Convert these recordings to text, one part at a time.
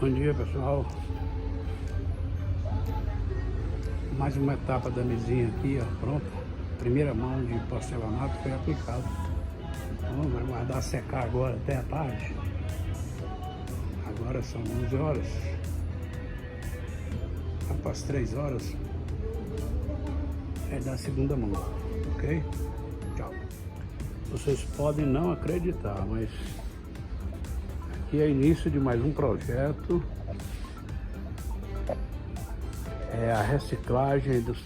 Bom dia, pessoal. Mais uma etapa da mesinha aqui, ó, pronta. Primeira mão de porcelanato foi aplicada. Então, vai guardar secar agora até a tarde. Agora são 11 horas. Após 3 horas é da segunda mão, ok? Tchau. Vocês podem não acreditar, mas aqui é início de mais um projeto. É a reciclagem dos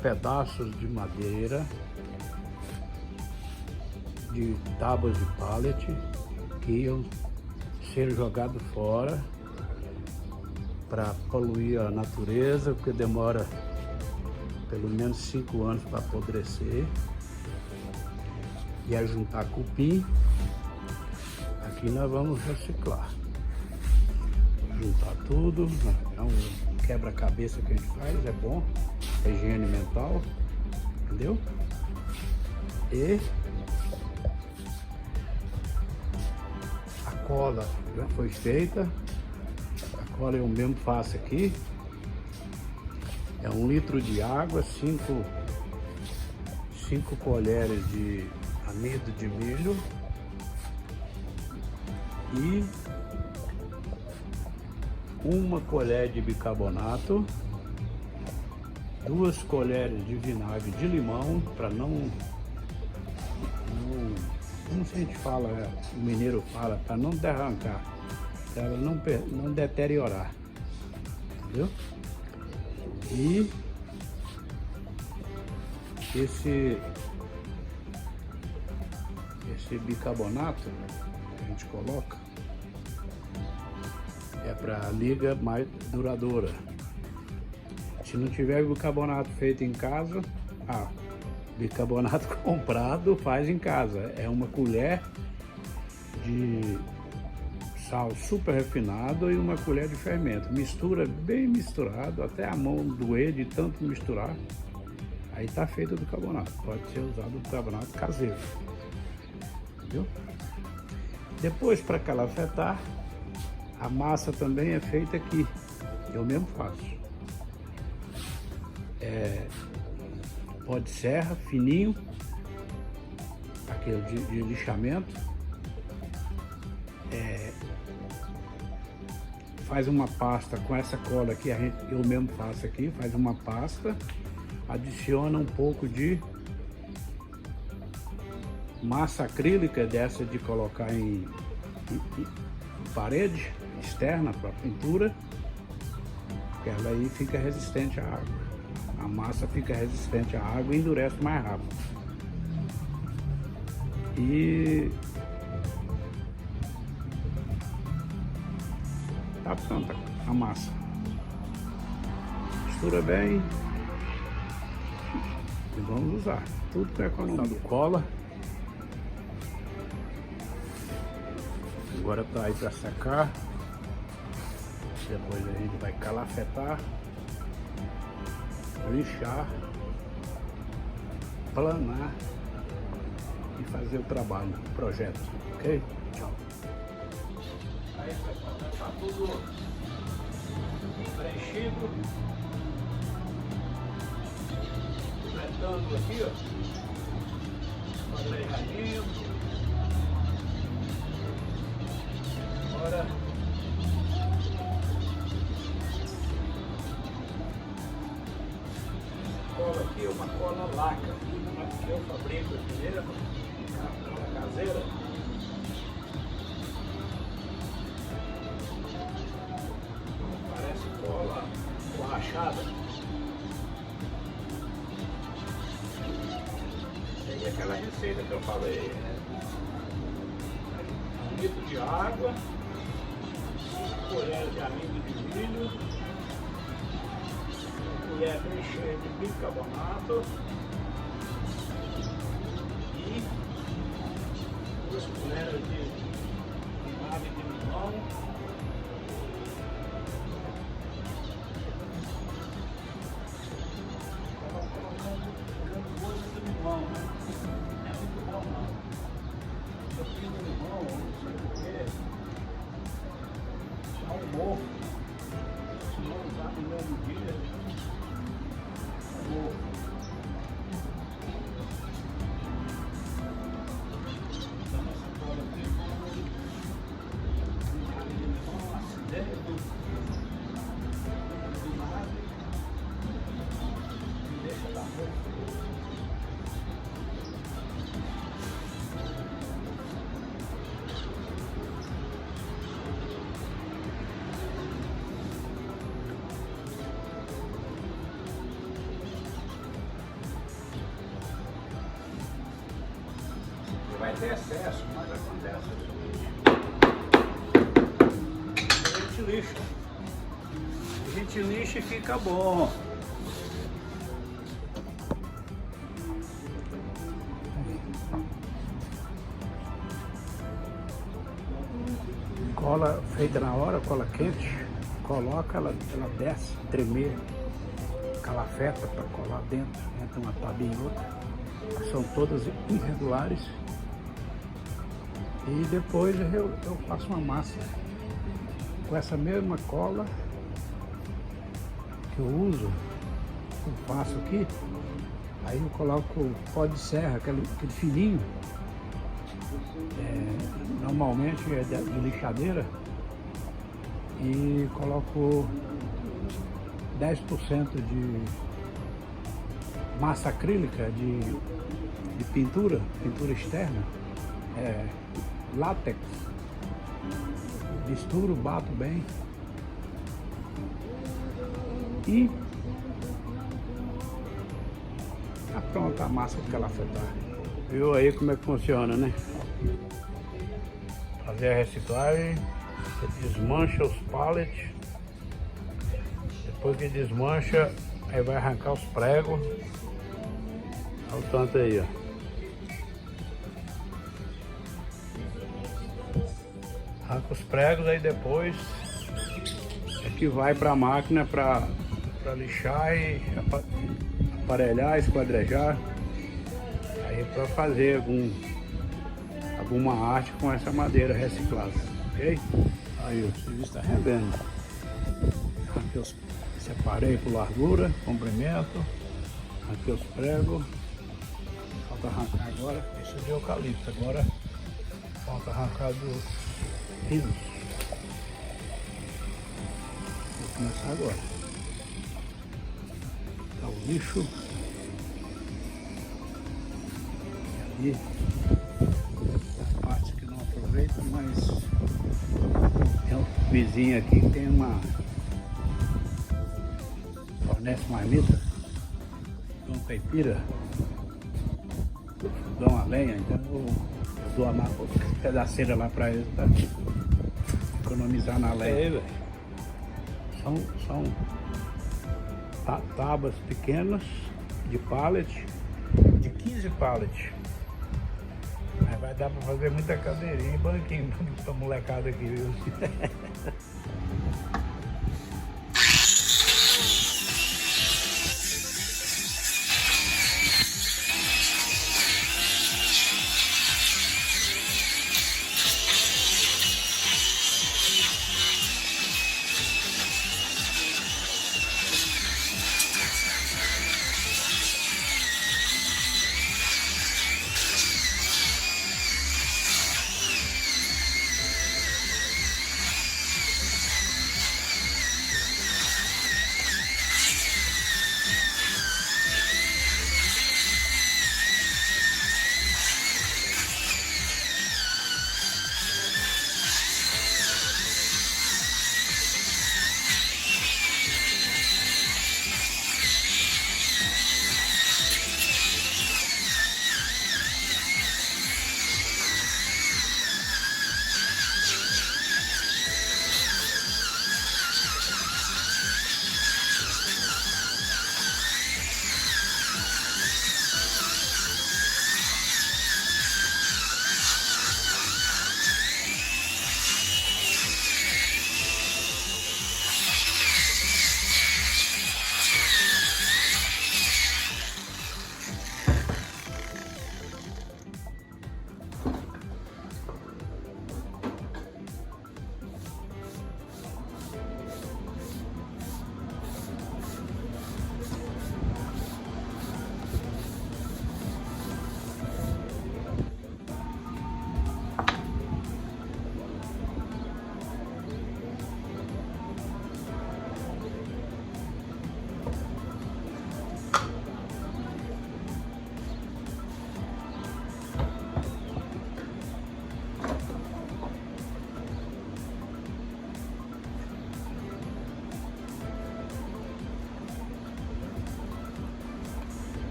pedaços de madeira, de tábuas de pallet que iam ser jogados fora para poluir a natureza, porque demora pelo menos 5 anos para apodrecer e a juntar cupim. Aqui nós vamos reciclar, juntar tudo. É um quebra-cabeça que a gente faz, é bom, é higiene mental, entendeu? E a cola já foi feita. A cola eu mesmo faço aqui. É 1 litro de água, 5 colheres de amido de milho e 1 colher de bicarbonato, 2 colheres de vinagre de limão, para não, como a gente fala, o mineiro fala, para não derrancar, para ela não deteriorar, entendeu? E esse bicarbonato que a gente coloca é para liga mais duradoura. Se não tiver bicarbonato feito em casa, bicarbonato comprado faz em casa. É 1 colher de sal super refinado e 1 colher de fermento. Mistura bem misturado, até a mão doer de tanto misturar. Aí tá feito o bicarbonato. Pode ser usado o bicarbonato caseiro. Entendeu? Depois, para calafetar, a massa também é feita aqui. Eu mesmo faço. Pó de serra, fininho, aquele de lixamento. Faz uma pasta com essa cola aqui, eu mesmo faço aqui, faz uma pasta, adiciona um pouco de massa acrílica dessa de colocar em parede externa para pintura, porque ela aí fica resistente à água. A massa fica resistente à água e endurece mais rápido. E tá pronta a massa. Mistura bem e vamos usar. Tudo com economia. Cola. Agora tá aí para secar. Depois a gente vai calafetar, lixar, planar e fazer o trabalho, o projeto, ok? Tchau. Aí pessoal, tá tudo preenchido, retângulo aqui, ó, quadradinho. Agora cola aqui, uma cola laca, que eu fabrico aqui mesmo, cola caseira. Parece cola borrachada. E aquela receita que eu falei, 1 litro de água, 5 colheres de amido de milho, 1 colher bem cheia de bicarbonato e 2 colheres de vinagre de limão. Estava colocando coisa de limão, né? Não é muito bom não. Eu fiz o limão, não sei o que, dá um mofo. passar no mesmo dia. Vai ter excesso, mas acontece. A gente lixa e fica bom. Cola feita na hora, cola quente, coloca, ela desce, tremer, calafeta para colar dentro, entra uma tabinha e outra. São todas irregulares. E depois eu faço uma massa com essa mesma cola que eu uso, eu faço aqui. Aí eu coloco pó de serra, aquele fininho, normalmente é de lixadeira, e coloco 10% de massa acrílica de pintura externa, látex, misturo, bato bem e pronta a massa de calafetar. Viu aí como é que funciona, né? Fazer a reciclagem, você desmancha os pallets, depois que desmancha, aí vai arrancar os pregos, olha o tanto aí, ó. Arranca os pregos, aí depois é que vai para a máquina para lixar e aparelhar, esquadrejar, aí para fazer alguma arte com essa madeira reciclada, ok? Aí o serviço está rendendo. Aqui eu separei por largura, comprimento, aqui os pregos, falta arrancar agora, esse é de eucalipto, agora falta arrancar dos finos. Vou começar agora. Tá o lixo. E ali a parte que não aproveita, mas tem um vizinho aqui que tem fornece marmita, um caipira, dou uma lenha, então eu dou uma pedaceira lá pra ele pra economizar na lenha. São tábuas pequenas de pallet, de 15 pallets. Aí vai dar pra fazer muita cadeirinha e banquinho pra molecada aqui, viu?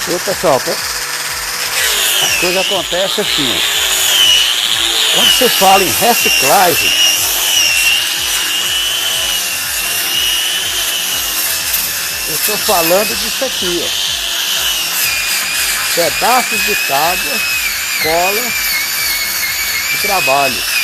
E pessoal, a coisa acontece assim, ó. Quando você fala em reciclagem, eu estou falando disso aqui, ó. Pedaços de tábua, cola e trabalho.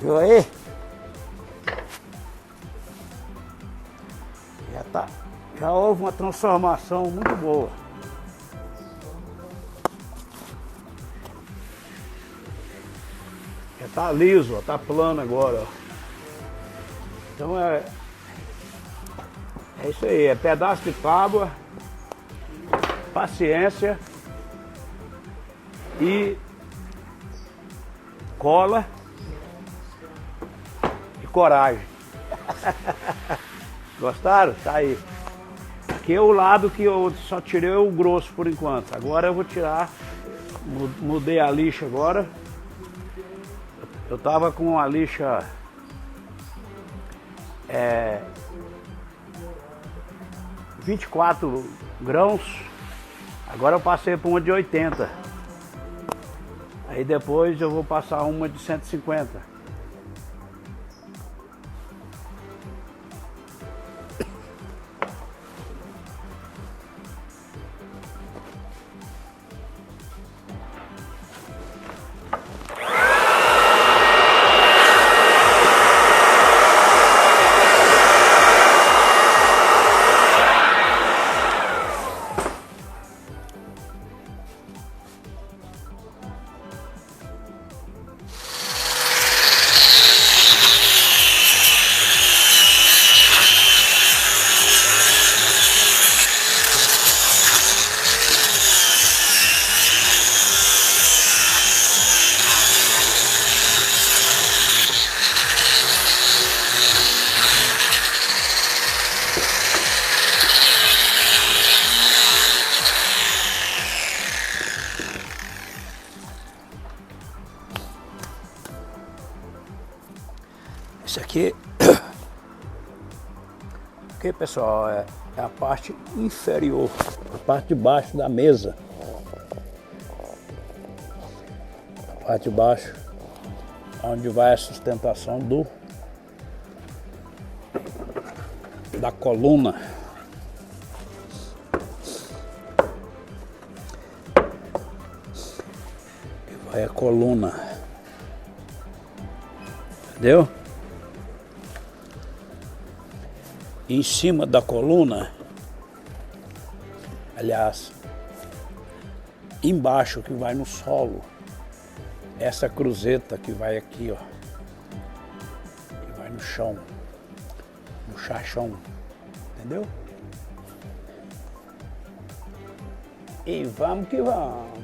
Viu aí? Já houve uma transformação muito boa. Já tá liso, ó, tá plano agora, ó. Então é isso aí, é pedaço de tábua, paciência e cola e coragem. Gostaram? Tá aí. Aqui é o lado que eu só tirei o grosso por enquanto. Agora eu vou tirar, mudei a lixa agora. Eu tava com a lixa 24 grãos, agora eu passei por uma de 80. Aí depois eu vou passar uma de 150. Aqui, pessoal, é a parte inferior, a parte de baixo da mesa. A parte de baixo, onde vai a sustentação da coluna. Que vai a coluna. Entendeu? Em cima da coluna, aliás, embaixo que vai no solo, essa cruzeta que vai aqui, ó, que vai no chão, no chachão, entendeu? E vamos que vamos.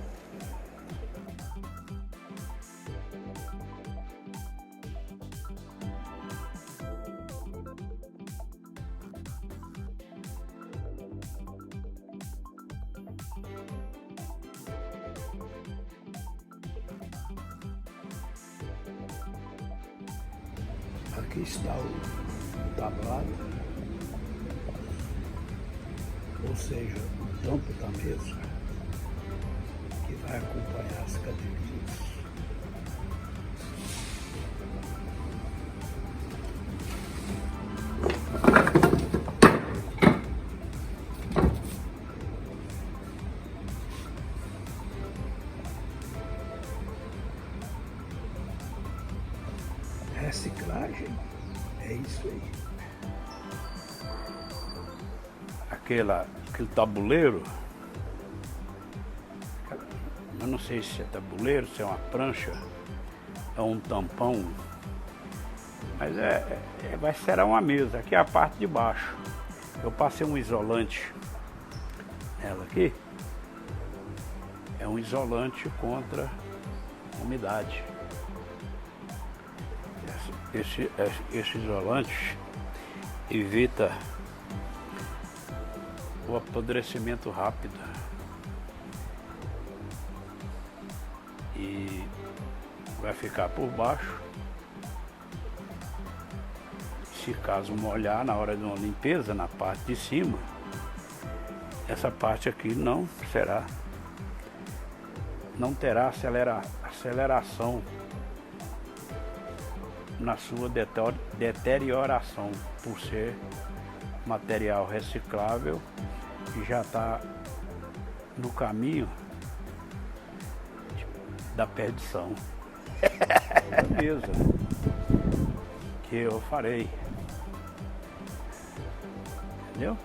Aqui está o tablado, ou seja, o tampo da mesa, que vai acompanhar as cadeiras. Reciclagem, é isso aí. Aquele tabuleiro, eu não sei se é tabuleiro, se é uma prancha, é um tampão, mas será uma mesa. Aqui é a parte de baixo. Eu passei um isolante nela aqui, é um isolante contra umidade. Esse isolante evita o apodrecimento rápido e vai ficar por baixo. Se caso molhar na hora de uma limpeza na parte de cima, essa parte aqui não terá aceleração na sua deterioração, por ser material reciclável e já está no caminho da perdição. Beleza, que eu farei, entendeu?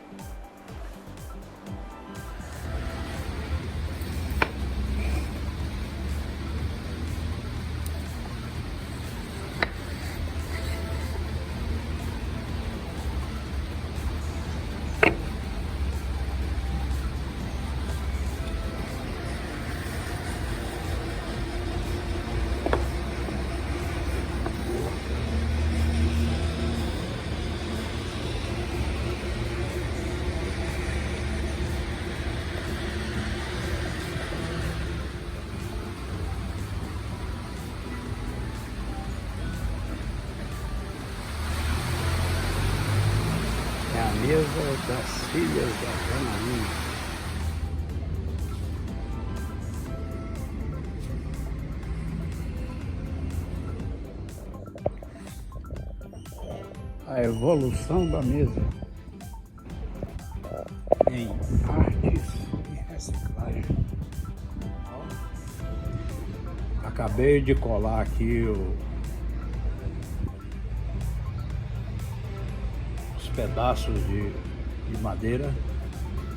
A mesa das filhas da Janaína. A evolução da mesa em artes e reciclagem. Acabei de colar aqui os pedaços de madeira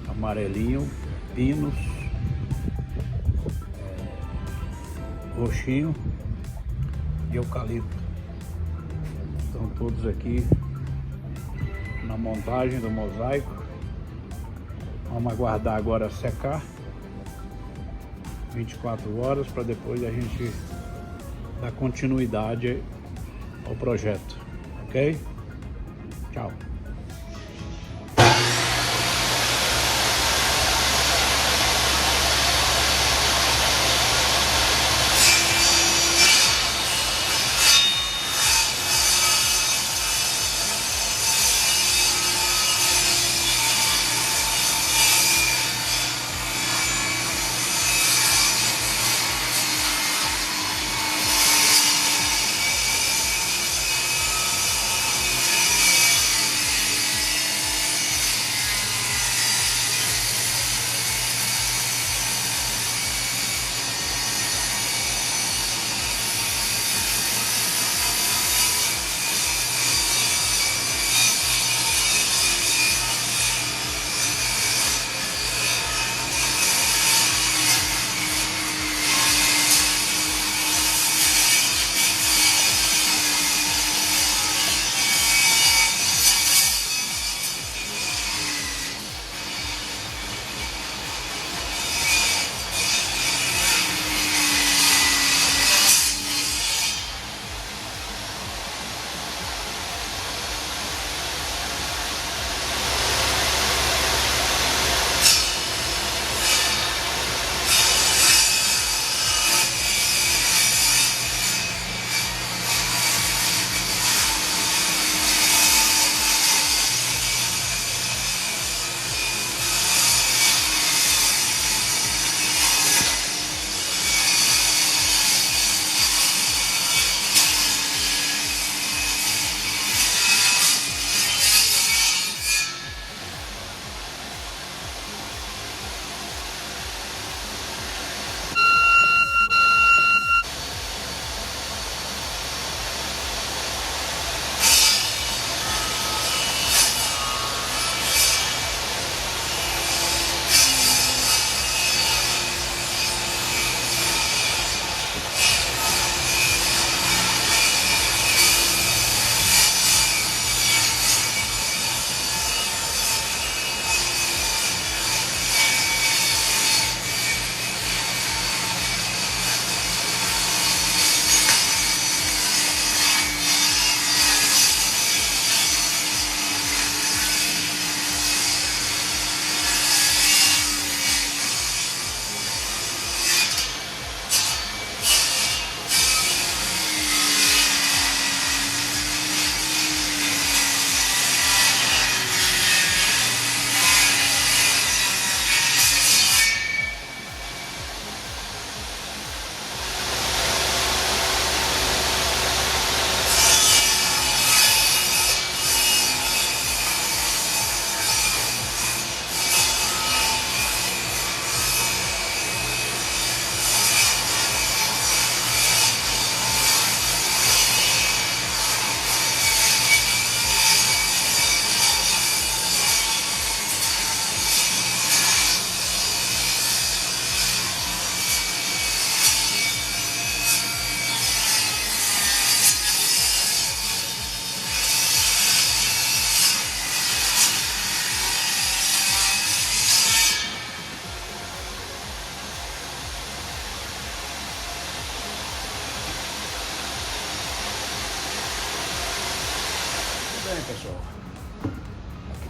amarelinho, pinos, roxinho e eucalipto. Estão todos aqui na montagem do mosaico. Vamos aguardar agora secar 24 horas para depois a gente dar continuidade ao projeto, ok? Tchau.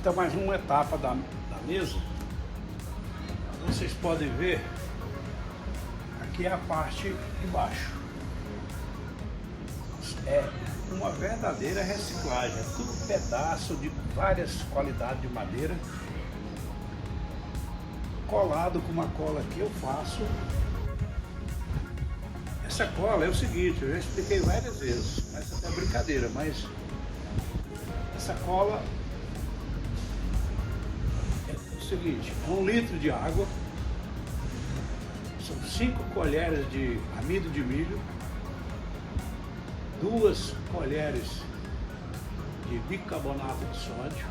Então, mais uma etapa da mesa. Vocês podem ver, aqui é a parte de baixo. É uma verdadeira reciclagem, é tudo pedaço de várias qualidades de madeira, colado com uma cola que eu faço. Essa cola é o seguinte, eu já expliquei várias vezes, essa é brincadeira, mas essa cola é o seguinte, é 1 litro de água, são 5 colheres de amido de milho, 2 colheres de bicarbonato de sódio,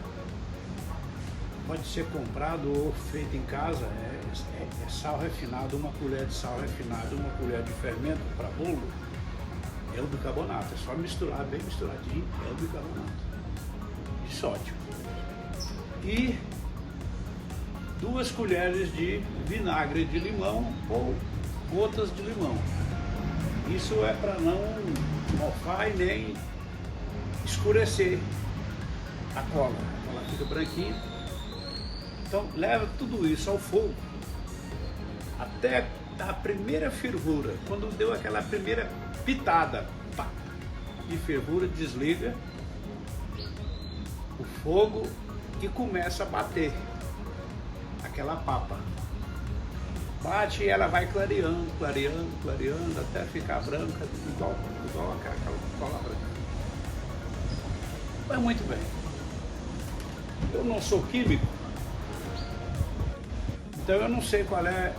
pode ser comprado ou feito em casa, é sal refinado, 1 colher de sal refinado, 1 colher de fermento para bolo, é o bicarbonato, é só misturar bem misturadinho, é o bicarbonato de sódio. E 2 colheres de vinagre de limão ou gotas de limão. Isso é para não mofar e nem escurecer a cola, ela fica branquinha. Então leva tudo isso ao fogo até a primeira fervura. Quando deu aquela primeira pitada pá, de fervura, desliga o fogo e começa a bater aquela papa. Bate e ela vai clareando, clareando, clareando até ficar branca, igual aquela cola branca. Vai muito bem. Eu não sou químico, então eu não sei qual é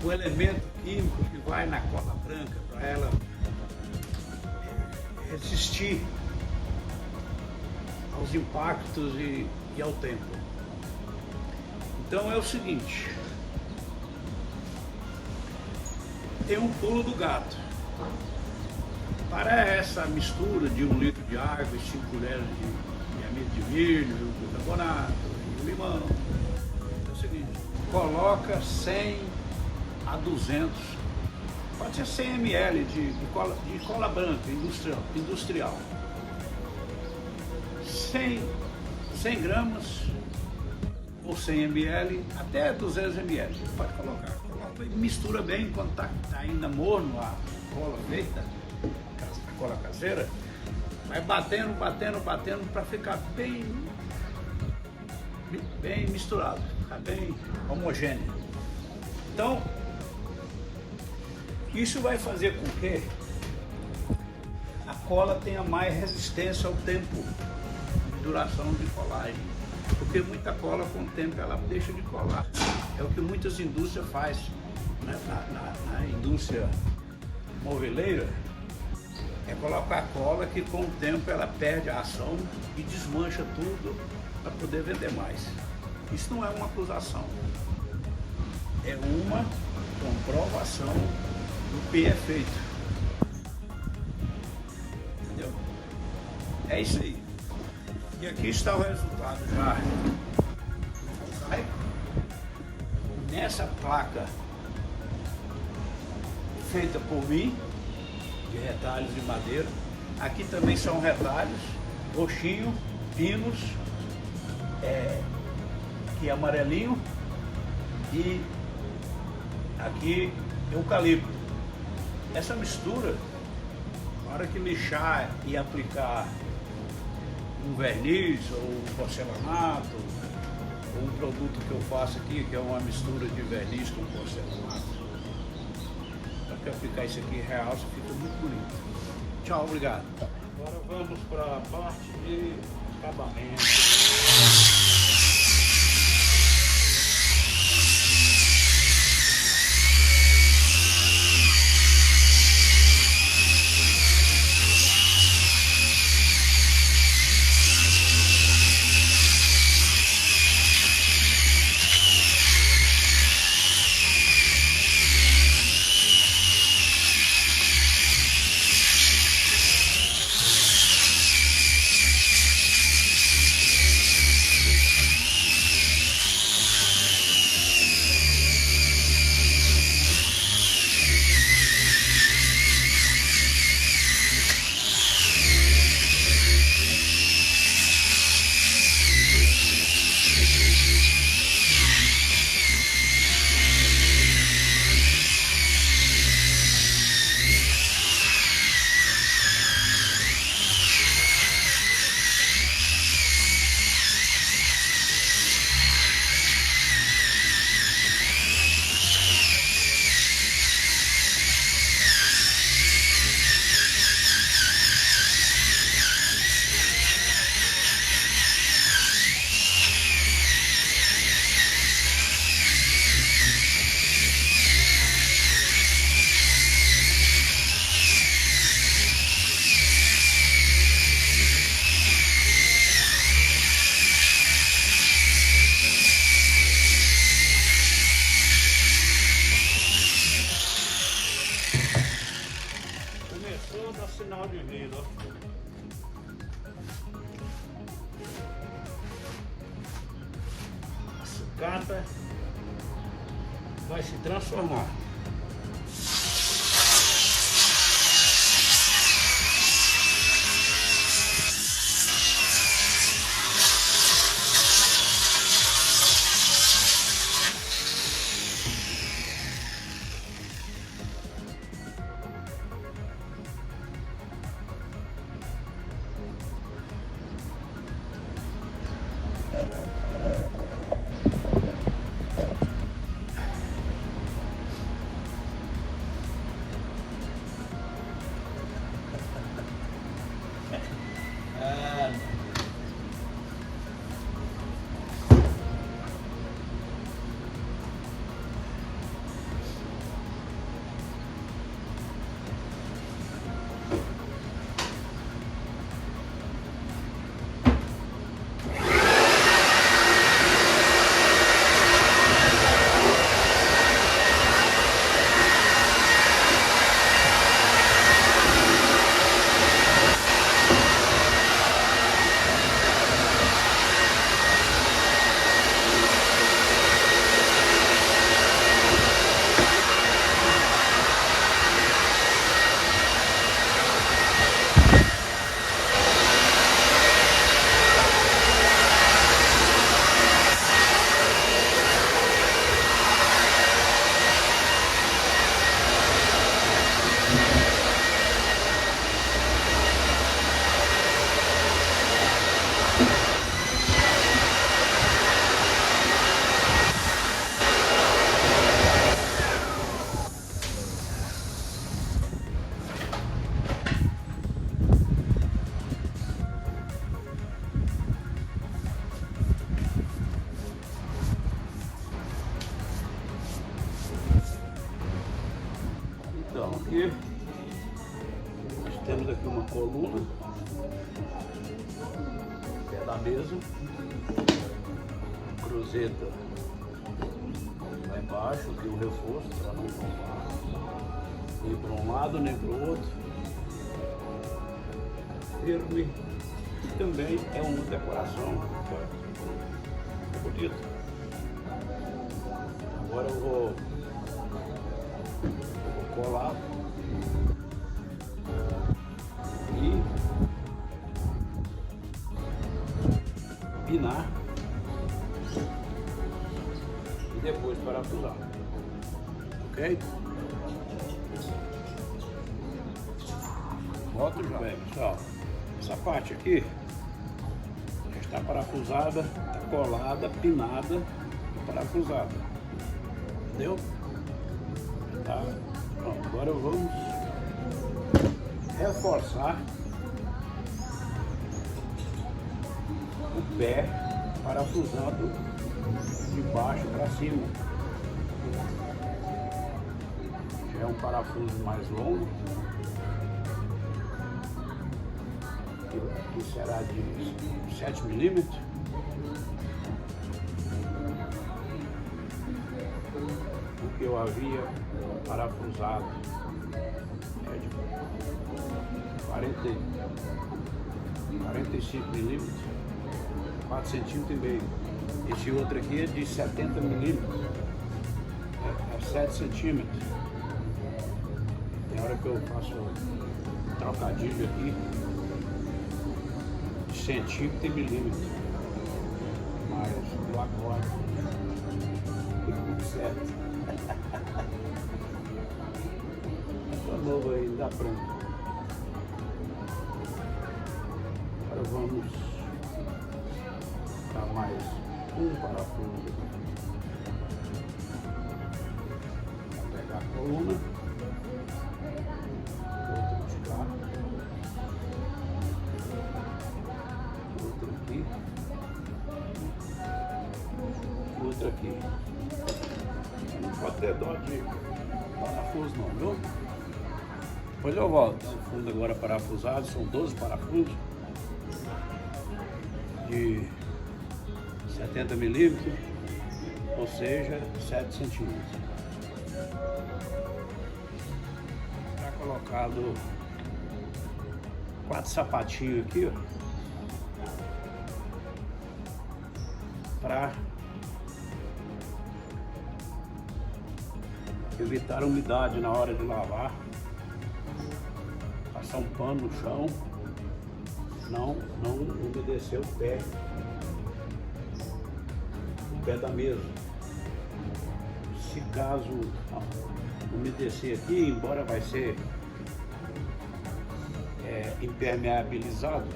o elemento químico que vai na cola branca para ela resistir aos impactos e ao tempo. Então é o seguinte, tem um pulo do gato. Para essa mistura de 1 litro de água e 5 colheres de amido de milho, bicarbonato e limão, é o seguinte, coloca 100 a 200, pode ser 100 ml de cola branca industrial, 100 gramas ou 100 ml até 200 ml, pode colocar, mistura bem enquanto está ainda morno a cola feita, a cola caseira, vai batendo para ficar bem misturado, ficar bem homogêneo. Então, isso vai fazer com que a cola tenha mais resistência ao tempo de duração de colagem, porque muita cola com o tempo ela deixa de colar. É o que muitas indústrias fazem, né? Na indústria moveleira, é colocar cola que com o tempo ela perde a ação e desmancha tudo para poder vender mais. Isso não é uma acusação, é uma comprovação do que é feito. Entendeu? É isso aí. E aqui está o resultado já. Nessa placa feita por mim, de retalhos de madeira. Aqui também são retalhos, roxinho, pinos, aqui amarelinho e aqui eucalipto. Essa mistura, na hora que lixar e aplicar um verniz ou um porcelanato, ou um produto que eu faço aqui, que é uma mistura de verniz com porcelanato, para aplicar isso aqui em realça, fica muito bonito. Tchau, obrigado. Agora vamos para a parte de acabamento. sucata vai se transformar. Então, aqui nós temos aqui uma coluna, que é da mesa, cruzeta lá embaixo, aqui o reforço para não tombar nem para um lado nem para o outro, firme, e também é uma decoração, é bonito. Agora eu vou colar e pinar e depois parafusar, ok? Volto já. Bem, pessoal, essa parte aqui já está parafusada, está colada, pinada e parafusada, entendeu? Tá. Pronto, agora vamos reforçar o pé parafusando de baixo para cima. Já é um parafuso mais longo, que será de 7 milímetros. O que eu havia parafusado é de 45 milímetros, 4 centímetros e meio. Esse outro aqui é de 70 milímetros, é 7 centímetros. Tem hora que eu faço um trocadilho aqui de centímetro e milímetro, mas eu acordo tudo certo. Tá novo aí, dá pronto. Agora vamos dar mais um parafuso para pegar a coluna, outro de cá, outro aqui, outro aqui. Não pode ter dó de parafuso não, viu? Depois eu volto. O fundo agora parafusado, são 12 parafusos de 70 milímetros, ou seja, 7 centímetros. Está colocado 4 sapatinhos aqui, ó, para evitar a umidade na hora de lavar, passar um pano no chão, não umedecer o pé da mesa. Se caso umedecer aqui, embora vai ser impermeabilizado,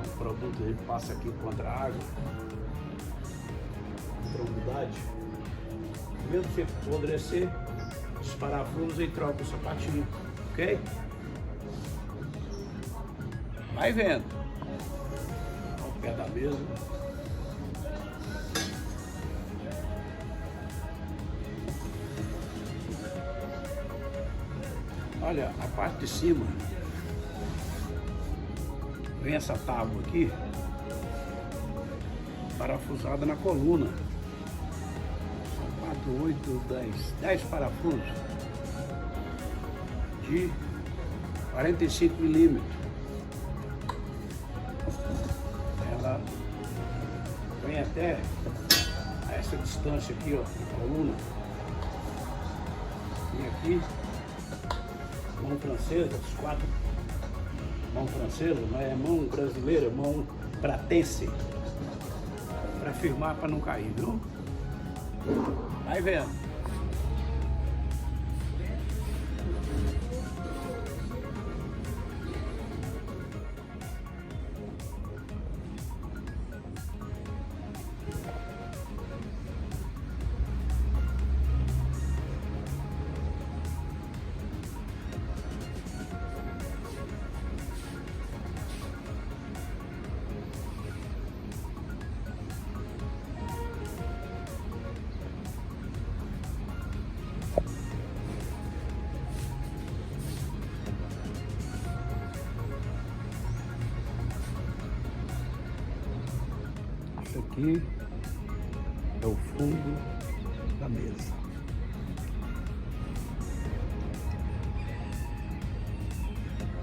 o produto ele passa aqui contra a água, contra a umidade. Mesmo se apodrecer, desparafusa e troca o sapatinho, ok? Vai vendo. Ao pé da mesa. Olha, a parte de cima, vem essa tábua aqui, parafusada na coluna. São 4, 8, 10 parafusos de 45 milímetros. Ela vem até a essa distância aqui, ó, na coluna. E aqui, mão francesa, os 4 mão francesa, não é mão brasileira, mão pratense, para firmar, para não cair, viu? Vai vendo. Isso aqui é o fundo da mesa.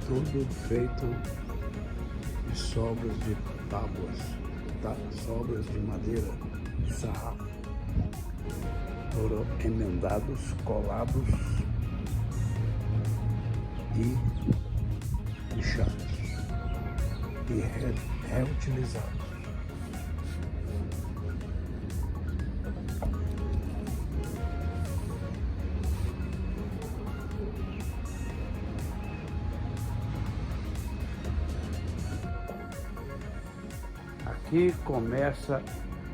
Tudo feito de sobras de tábuas, sobras de madeira, de sarrafo. Foram emendados, colados e lixados e reutilizados. Aqui começa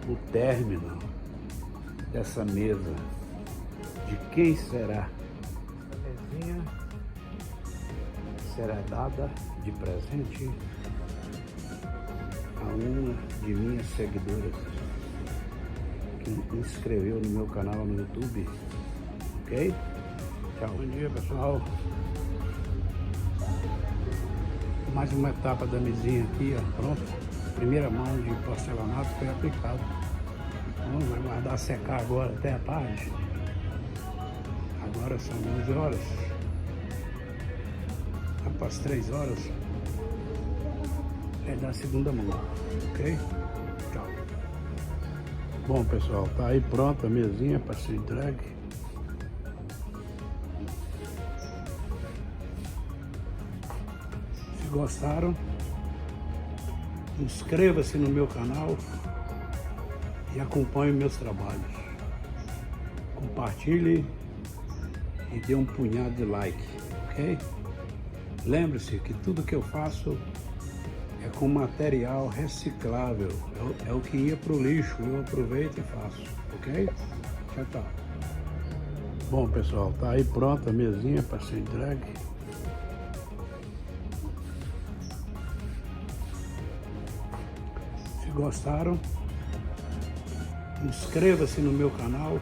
o término dessa mesa. De quem será? Essa mesinha será dada de presente a uma de minhas seguidoras que inscreveu no meu canal no YouTube. Ok? Tchau. Bom dia, pessoal. Mais uma etapa da mesinha aqui, ó, pronto. Primeira mão de porcelanato foi aplicado. Vamos aguardar secar agora até a tarde. Agora são 11 horas. Após 3 horas é da segunda mão. Ok? Tchau. Bom, pessoal, tá aí pronta a mesinha para ser entregue. Se gostaram, inscreva-se no meu canal e acompanhe meus trabalhos. Compartilhe e dê um punhado de like, ok? Lembre-se que tudo que eu faço é com material reciclável. É o que ia para o lixo, eu aproveito e faço, ok? Tchau, tchau. Bom, pessoal, tá aí pronta a mesinha para ser entregue. Gostaram? Inscreva-se no meu canal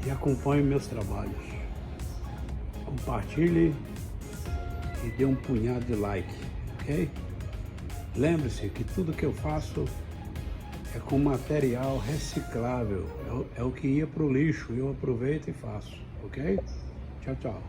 e acompanhe meus trabalhos. Compartilhe e dê um punhado de like, ok? Lembre-se que tudo que eu faço é com material reciclável. É o que ia para o lixo, eu aproveito e faço, ok? Tchau, tchau.